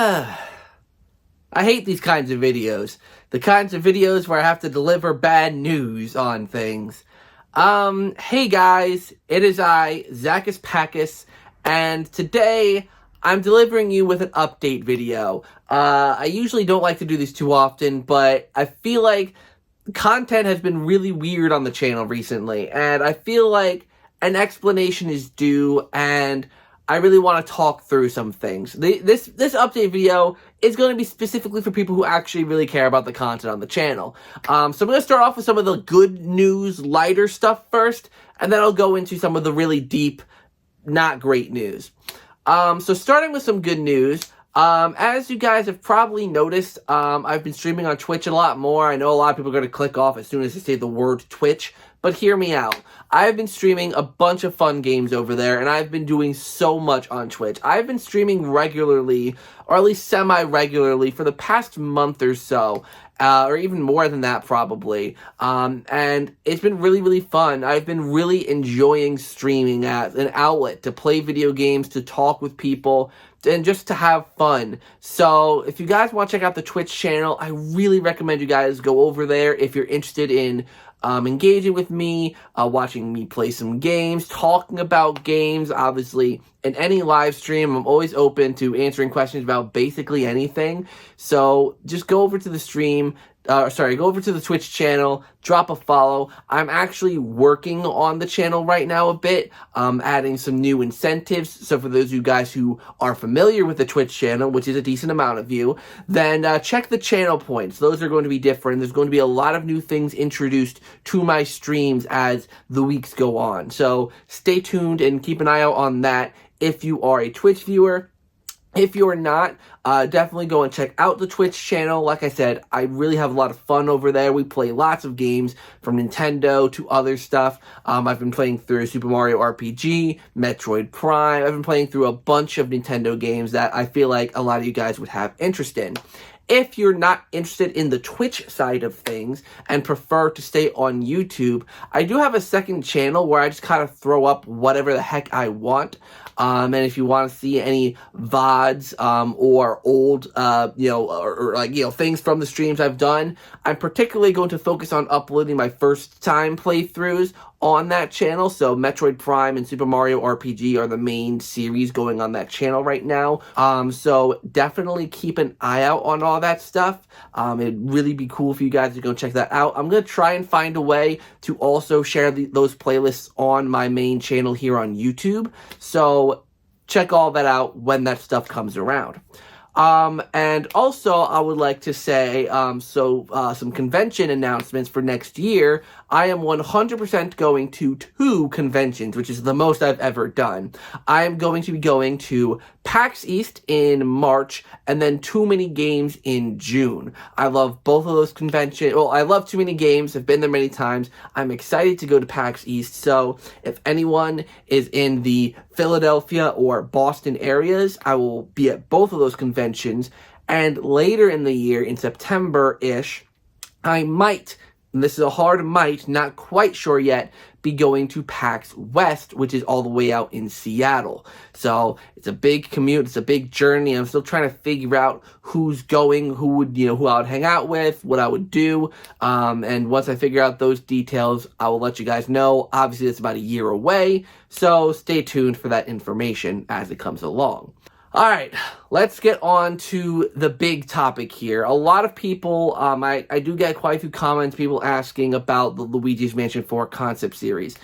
I hate these kinds of videos. The kinds of videos where I have to deliver bad news on things. Hey guys, it is I, ZakPak, and today I'm delivering you with an update video. I usually don't like to do these too often, but I feel like content has been really weird on the channel recently, and I feel like an explanation is due, and I really want to talk through some things. This update video is going to be specifically for people who actually really care about the content on the channel. So I'm going to start off with some of the good news, lighter stuff first, and then I'll go into some of the really deep, not great news. So starting with some good news, as you guys have probably noticed, I've been streaming on Twitch a lot more. I know a lot of people are going to click off as soon as they say the word Twitch, but hear me out. I've been streaming a bunch of fun games over there, and I've been doing so much on Twitch. I've been streaming regularly, or at least semi-regularly, for the past month or so, or even more than that probably, and it's been really, really fun. I've been really enjoying streaming as an outlet to play video games, to talk with people, and just to have fun. So if you guys want to check out the Twitch channel, I really recommend you guys go over there if you're interested in engaging with me, watching me play some games, talking about games. Obviously, in any live stream, I'm always open to answering questions about basically anything. So just go over to the stream, go over to the Twitch channel, drop a follow. I'm actually working on the channel right now a bit, adding some new incentives. So for those of you guys who are familiar with the Twitch channel, which is a decent amount of you, then check the channel points. Those are going to be different. There's going to be a lot of new things introduced to my streams as the weeks go on. So stay tuned and keep an eye out on that if you are a Twitch viewer. If you're not, definitely go and check out the Twitch channel. Like I said, I really have a lot of fun over there. We play lots of games from Nintendo to other stuff. I've been playing through Super Mario RPG, Metroid Prime. I've been playing through a bunch of Nintendo games that I feel like a lot of you guys would have interest in. If you're not interested in the Twitch side of things and prefer to stay on YouTube, I do have a second channel where I just kind of throw up whatever the heck I want. And if you want to see any VODs, or old, things from the streams I've done, I'm particularly going to focus on uploading my first time playthroughs on that channel. So Metroid Prime and Super Mario RPG are the main series going on that channel right now. So definitely keep an eye out on all that stuff. It'd really be cool for you guys to go check that out. I'm going to try and find a way to also share those playlists on my main channel here on YouTube. So check all that out when that stuff comes around. And also, I would like to say, some convention announcements for next year. I am 100% going to 2 conventions, which is the most I've ever done. I am going to be going to PAX East in March, and then Too Many Games in June. I love both of those conventions. Well, I love Too Many Games. I've been there many times. I'm excited to go to PAX East. So if anyone is in the Philadelphia or Boston areas, I will be at both of those conventions. And later in the year, in September-ish, I might, and this is a hard might, not quite sure yet, be going to PAX West, which is all the way out in Seattle. So it's a big commute, it's a big journey. I'm still trying to figure out who's going, who I would hang out with, what I would do. And once I figure out those details, I will let you guys know. Obviously, it's about a year away, so stay tuned for that information as it comes along. All right, let's get on to the big topic here. A lot of people, I do get quite a few comments, people asking about the Luigi's Mansion 4 concept series.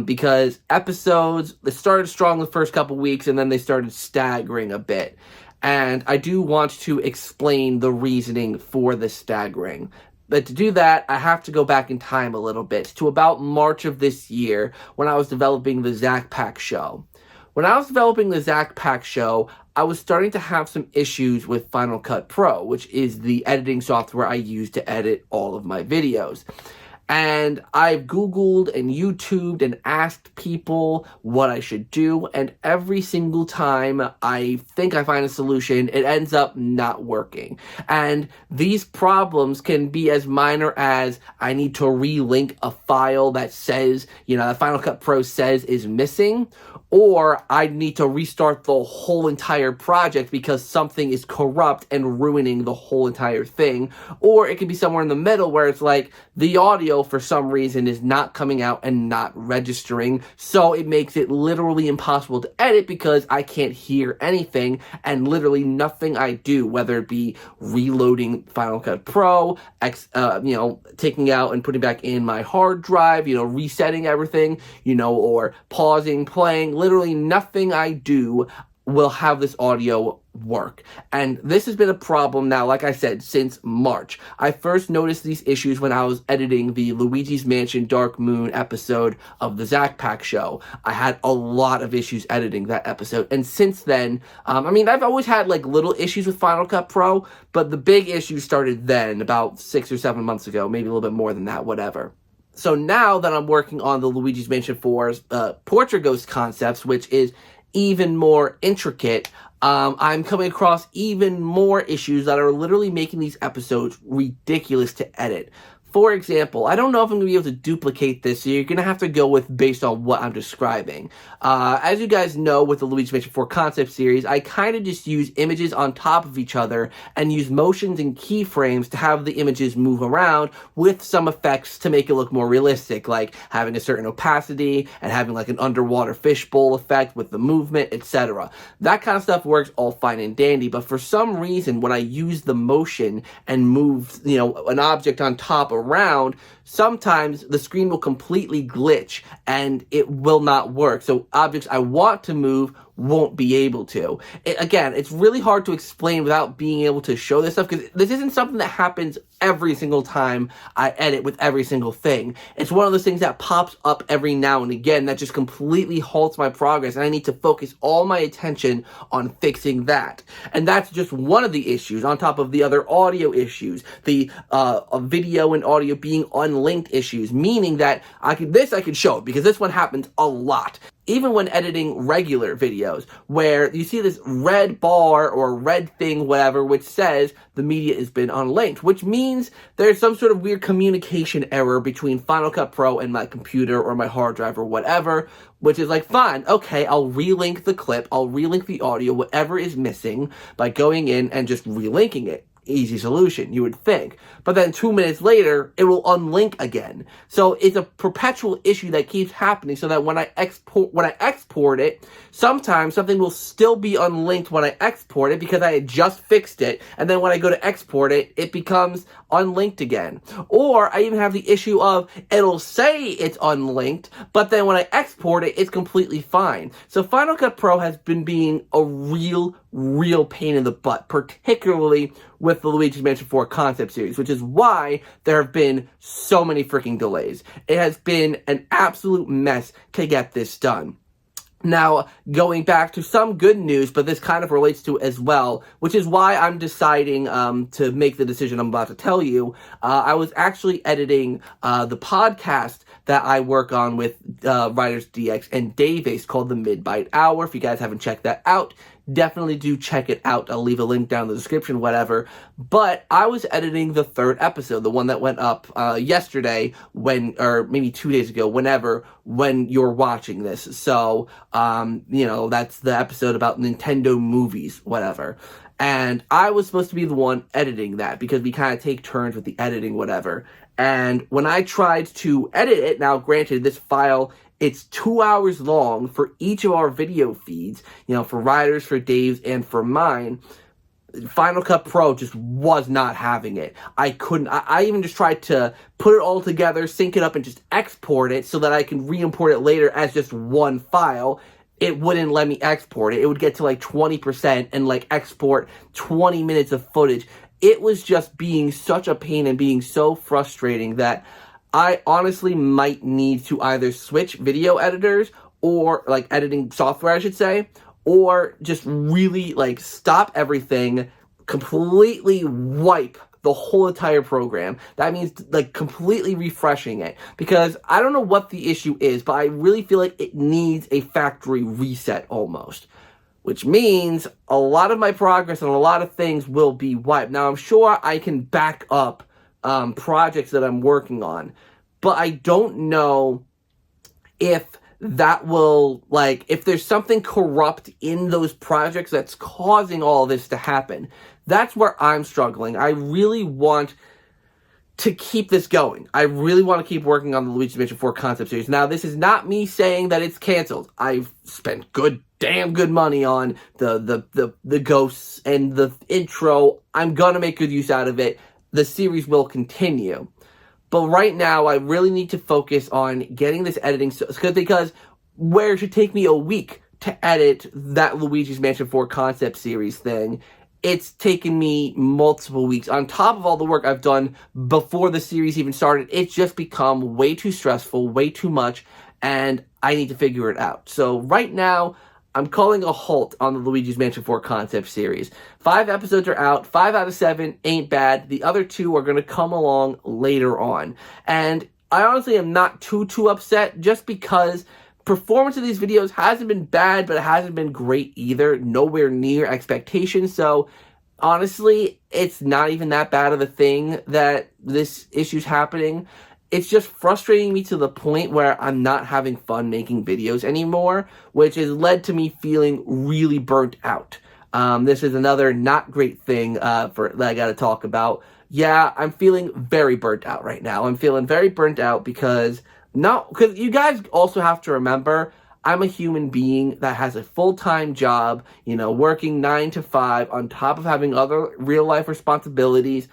Because episodes, they started strong the first couple weeks, and then they started staggering a bit. And I do want to explain the reasoning for the staggering. But to do that, I have to go back in time a little bit, to about March of this year, when I was developing the ZakPak show. When I was developing the ZakPak show, I was starting to have some issues with Final Cut Pro, which is the editing software I use to edit all of my videos. And I've Googled and YouTubed and asked people what I should do, and every single time I think I find a solution, it ends up not working. And these problems can be as minor as I need to relink a file that says, that Final Cut Pro says is missing, or I need to restart the whole entire project because something is corrupt and ruining the whole entire thing. Or it could be somewhere in the middle where it's like the audio for some reason is not coming out and not registering, so it makes it literally impossible to edit because I can't hear anything, and literally nothing I do, whether it be reloading Final Cut Pro, taking out and putting back in my hard drive, resetting everything, or pausing, playing, literally nothing I do will have this audio work. And this has been a problem now, like I said, since March. I first noticed these issues when I was editing the Luigi's Mansion Dark Moon episode of the ZakPak show. I had a lot of issues editing that episode, and since then, I've always had like little issues with Final Cut Pro, but the big issue started then, about 6 or 7 months ago, maybe a little bit more than that, whatever. So now that I'm working on the Luigi's Mansion 4's Portrait Ghost concepts, which is even more intricate, I'm coming across even more issues that are literally making these episodes ridiculous to edit. For example, I don't know if I'm going to be able to duplicate this, so you're going to have to go with based on what I'm describing. As you guys know, with the Luigi's Mansion 4 concept series, I kind of just use images on top of each other and use motions and keyframes to have the images move around with some effects to make it look more realistic, like having a certain opacity and having like an underwater fishbowl effect with the movement, etc. That kind of stuff works all fine and dandy, but for some reason, when I use the motion and move, an object on top around, sometimes the screen will completely glitch and it will not work. So objects I want to move won't be able to. Again, it's really hard to explain without being able to show this stuff, because this isn't something that happens every single time I edit with every single thing. It's one of those things that pops up every now and again that just completely halts my progress, and I need to focus all my attention on fixing that. And that's just one of the issues, on top of the other audio issues, the video and audio being unlinked issues, meaning that I could show it, because this one happens a lot. Even when editing regular videos, where you see this red bar or red thing, whatever, which says the media has been unlinked, which means there's some sort of weird communication error between Final Cut Pro and my computer or my hard drive or whatever, which is like, fine, okay, I'll relink the clip, I'll relink the audio, whatever is missing, by going in and just relinking it. Easy solution, you would think. But then 2 minutes later, it will unlink again. So it's a perpetual issue that keeps happening, so that when I export it, sometimes something will still be unlinked when I export it because I had just fixed it, and then when I go to export it, it becomes unlinked again. Or I even have the issue of it'll say it's unlinked, but then when I export it, it's completely fine. So Final Cut Pro has been being a real pain in the butt, particularly with the Luigi's Mansion 4 concept series, which is why there have been so many freaking delays. It has been an absolute mess to get this done. Now, going back to some good news, but this kind of relates to it as well, which is why I'm deciding to make the decision I'm about to tell you. I was actually editing the podcast that I work on with Writers DX and Daveace called The Mid-Byte Hour. If you guys haven't checked that out, definitely do check it out. I'll leave a link down in the description, whatever. But I was editing the 3rd episode, the one that went up yesterday, or maybe 2 days ago, when you're watching this. So, that's the episode about Nintendo movies, whatever. And I was supposed to be the one editing that, because we kind of take turns with the editing, whatever. And when I tried to edit it, now granted, this file, it's 2 hours long for each of our video feeds, for Ryder's, for Dave's, and for mine. Final Cut Pro just was not having it. I couldn't, I even just tried to put it all together, sync it up, and just export it so that I can re-import it later as just one file. It wouldn't let me export it. It would get to like 20% and like export 20 minutes of footage. It was just being such a pain and being so frustrating that I honestly might need to either switch video editors, or like editing software, I should say, or just really like stop everything, completely wipe the whole entire program. That means, like, completely refreshing it. Because I don't know what the issue is, but I really feel like it needs a factory reset almost. Which means a lot of my progress on a lot of things will be wiped. Now, I'm sure I can back up projects that I'm working on, but I don't know if that will, like, if there's something corrupt in those projects that's causing all this to happen. That's where I'm struggling. I really want to keep this going. I really want to keep working on the Luigi's Mansion 4 concept series. Now, this is not me saying that it's canceled. I've spent damn good money on the ghosts and the intro. I'm gonna make good use out of it. The series will continue. But right now, I really need to focus on getting this editing, because where it should take me a week to edit that Luigi's Mansion 4 concept series thing, it's taken me multiple weeks. On top of all the work I've done before the series even started, it's just become way too stressful, way too much, and I need to figure it out. So right now, I'm calling a halt on the Luigi's Mansion 4 concept series. 5 episodes are out. 5 out of 7 ain't bad. The other 2 are going to come along later on. And I honestly am not too upset, just because performance of these videos hasn't been bad, but it hasn't been great either. Nowhere near expectations. So honestly, it's not even that bad of a thing that this issue's happening. It's just frustrating me to the point where I'm not having fun making videos anymore, which has led to me feeling really burnt out. This is another not great thing that I got to talk about. Yeah, I'm feeling very burnt out right now. I'm feeling very burnt out because you guys also have to remember, I'm a human being that has a full-time job, working 9 to 5 on top of having other real-life responsibilities.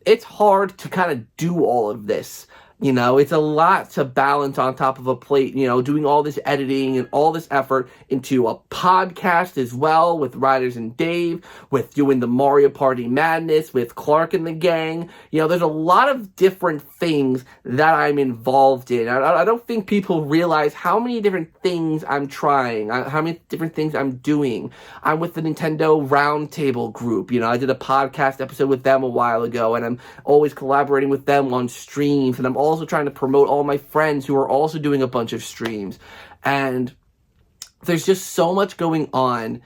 It's hard to kind of do all of this. It's a lot to balance on top of a plate, doing all this editing and all this effort into a podcast as well with Riders and Dave, with doing the Mario Party Madness, with Clark and the gang. There's a lot of different things that I'm involved in. I don't think people realize how many different things I'm trying, how many different things I'm doing. I'm with the Nintendo Roundtable group. I did a podcast episode with them a while ago, and I'm always collaborating with them on streams, and I'm also trying to promote all my friends who are also doing a bunch of streams. And there's just so much going on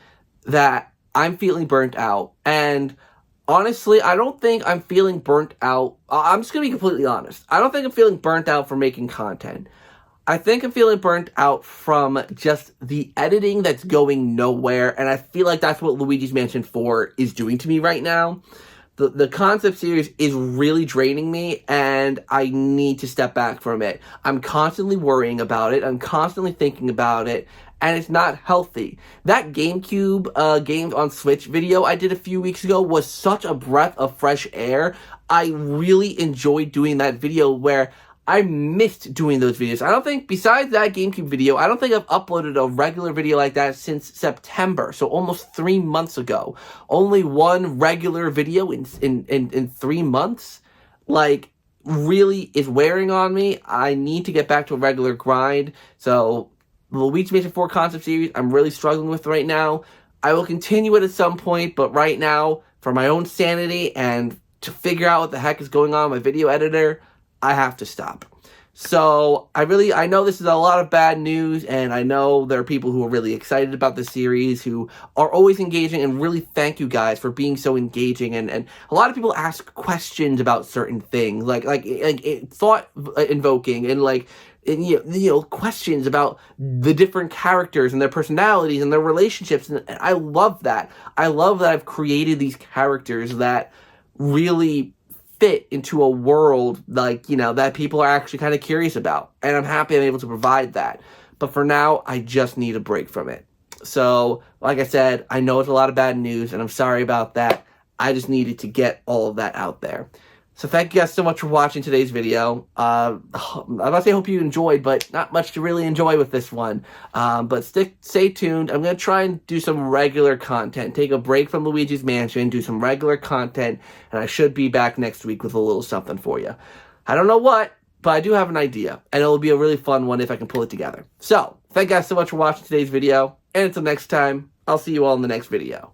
that I'm feeling burnt out. And honestly, I don't think I'm feeling burnt out. I'm just going to be completely honest. I don't think I'm feeling burnt out for making content. I think I'm feeling burnt out from just the editing that's going nowhere. And I feel like that's what Luigi's Mansion 4 is doing to me right now. The concept series is really draining me, and I need to step back from it. I'm constantly worrying about it. I'm constantly thinking about it, and it's not healthy. That GameCube games on Switch video I did a few weeks ago was such a breath of fresh air. I really enjoyed doing that video where I missed doing those videos. I don't think, besides that GameCube video, I don't think I've uploaded a regular video like that since September, so almost 3 months ago. Only one regular video in 3 months, really is wearing on me. I need to get back to a regular grind. So, the Luigi's Mansion 4 concept series, I'm really struggling with right now. I will continue it at some point, but right now, for my own sanity and to figure out what the heck is going on with my video editor, I have to stop. So, I know this is a lot of bad news, and I know there are people who are really excited about the series, who are always engaging, and really thank you guys for being so engaging, and a lot of people ask questions about certain things, like thought invoking, and questions about the different characters and their personalities and their relationships, and I love that. I love that I've created these characters that really fit into a world that people are actually kind of curious about, and I'm happy I'm able to provide that. But for now, I just need a break from it. So, like I said, I know it's a lot of bad news, and I'm sorry about that. I just needed to get all of that out there. So thank you guys so much for watching today's video. I'm about to say I hope you enjoyed, but not much to really enjoy with this one. But stay tuned. I'm going to try and do some regular content. Take a break from Luigi's Mansion, do some regular content, and I should be back next week with a little something for you. I don't know what, but I do have an idea, and it'll be a really fun one if I can pull it together. So, thank you guys so much for watching today's video, and until next time, I'll see you all in the next video.